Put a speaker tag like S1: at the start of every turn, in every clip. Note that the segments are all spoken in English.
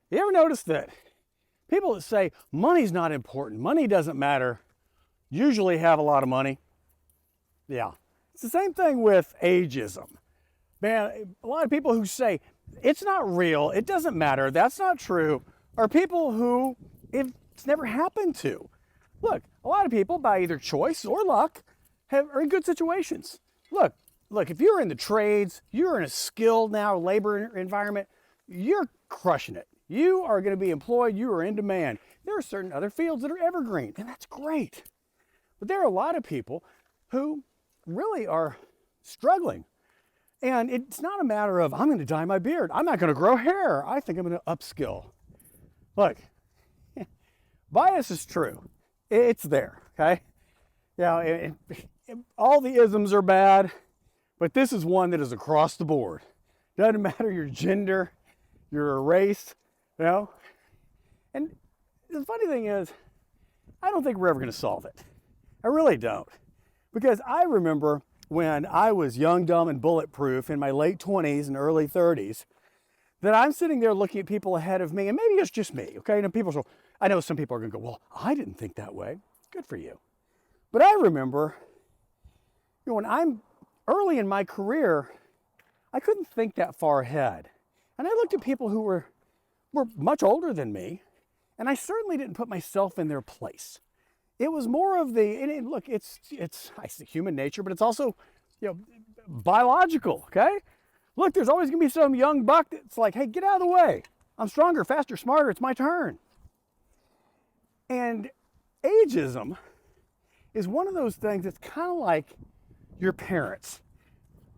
S1: You ever notice that people that say money's not important, money doesn't matter, usually have a lot of money? Yeah. It's the same thing with ageism. Man, a lot of people who say it's not real, it doesn't matter, that's not true, are people who it's never happened to. Look, a lot of people, by either choice or luck, are in good situations. Look, if you're in the trades, you're in a skilled now labor environment, you're crushing it. You are going to be employed, you are in demand. There are certain other fields that are evergreen, and that's great. But there are a lot of people who really are struggling. And it's not a matter of, I'm going to dye my beard. I'm not going to grow hair. I think I'm going to upskill. Look, bias is true. It's there, okay? Yeah, all the isms are bad, but this is one that is across the board. Doesn't matter your gender, your race, you know? And the funny thing is, I don't think we're ever going to solve it. I really don't. Because I remember when I was young, dumb, and bulletproof in my late 20s and early 30s, that I'm sitting there looking at people ahead of me, and maybe it's just me, okay? And people say, I know some people are going to go, well, I didn't think that way. Good for you. But I remember, when I'm early in my career, I couldn't think that far ahead. And I looked at people who were much older than me, and I certainly didn't put myself in their place. It was more of the, and look, it's I say human nature, but it's also, biological, okay? Look, there's always gonna be some young buck that's like, hey, get out of the way. I'm stronger, faster, smarter, it's my turn. And ageism is one of those things that's kind of like your parents.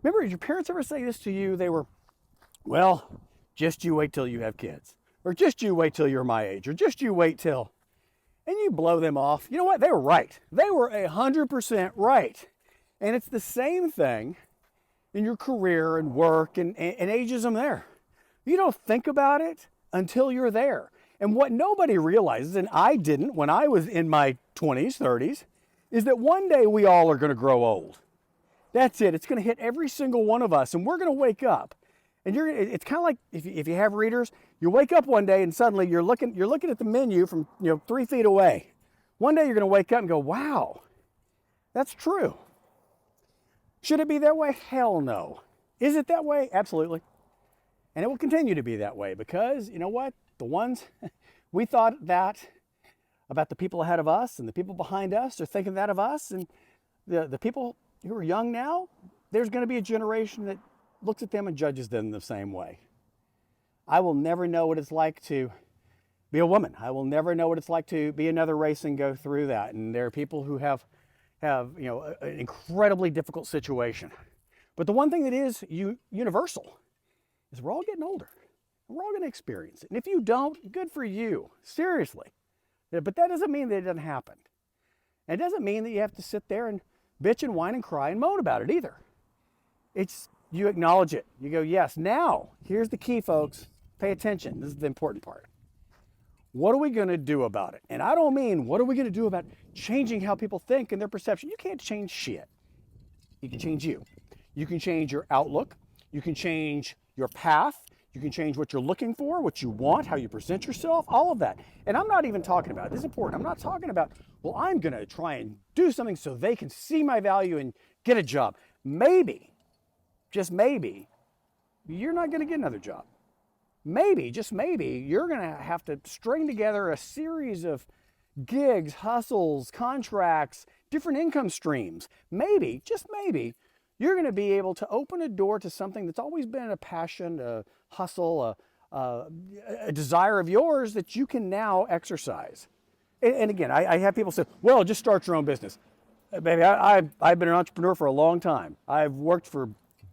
S1: Remember, did your parents ever say this to you? They were, well, just you wait till you have kids, or just you wait till you're my age, or just you wait till, and you blow them off. You know what? They were right. They were 100% right. And it's the same thing in your career and work and ageism there. You don't think about it until you're there. And what nobody realizes, and I didn't when I was in my 20s, 30s, is that one day we all are going to grow old. That's it. It's going to hit every single one of us, and we're going to wake up. And it's kind of like if you have readers, you wake up one day and suddenly you're looking at the menu from 3 feet away. One day you're going to wake up and go, wow, that's true. Should it be that way? Hell no. Is it that way? Absolutely. And it will continue to be that way because, you know what? The ones we thought that about the people ahead of us and the people behind us are thinking that of us. And the people who are young now, there's going to be a generation that looks at them and judges them the same way. I will never know what it's like to be a woman. I will never know what it's like to be another race and go through that. And there are people who have an incredibly difficult situation. But the one thing that is universal is we're all getting older. And we're all going to experience it. And if you don't, good for you. Seriously. But that doesn't mean that it doesn't happen. And it doesn't mean that you have to sit there and bitch and whine and cry and moan about it either. It's you acknowledge it. You go, yes. Now, here's the key, folks. Pay attention. This is the important part. What are we going to do about it? And I don't mean what are we going to do about changing how people think and their perception. You can't change shit. You can change you. You can change your outlook. You can change your path. You can change what you're looking for, what you want, how you present yourself, all of that. And I'm not even talking about, this is important, I'm not talking about, well, I'm going to try and do something so they can see my value and get a job. Maybe, just maybe, you're not going to get another job. Maybe, just maybe, you're going to have to string together a series of gigs, hustles, contracts, different income streams. Maybe, just maybe, you're going to be able to open a door to something that's always been a passion, a hustle, a desire of yours that you can now exercise. And again, I have people say, well, just start your own business. Baby, I've been an entrepreneur for a long time. I've worked for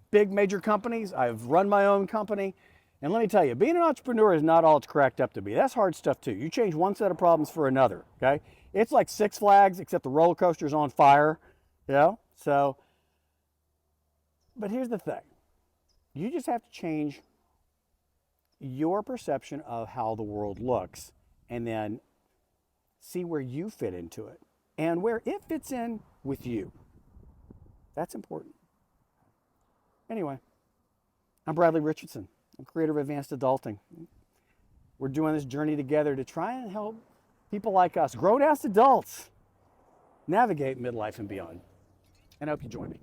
S1: big major companies. I've run my own company. And let me tell you, being an entrepreneur is not all it's cracked up to be. That's hard stuff too. You change one set of problems for another, okay? It's like Six Flags, except the roller coaster's on fire, So, but here's the thing. You just have to change your perception of how the world looks and then see where you fit into it and where it fits in with you. That's important. Anyway, I'm Bradley Richardson. I'm creator of Advanced Adulting. We're doing this journey together to try and help people like us, grown-ass adults, navigate midlife and beyond. And I hope you join me.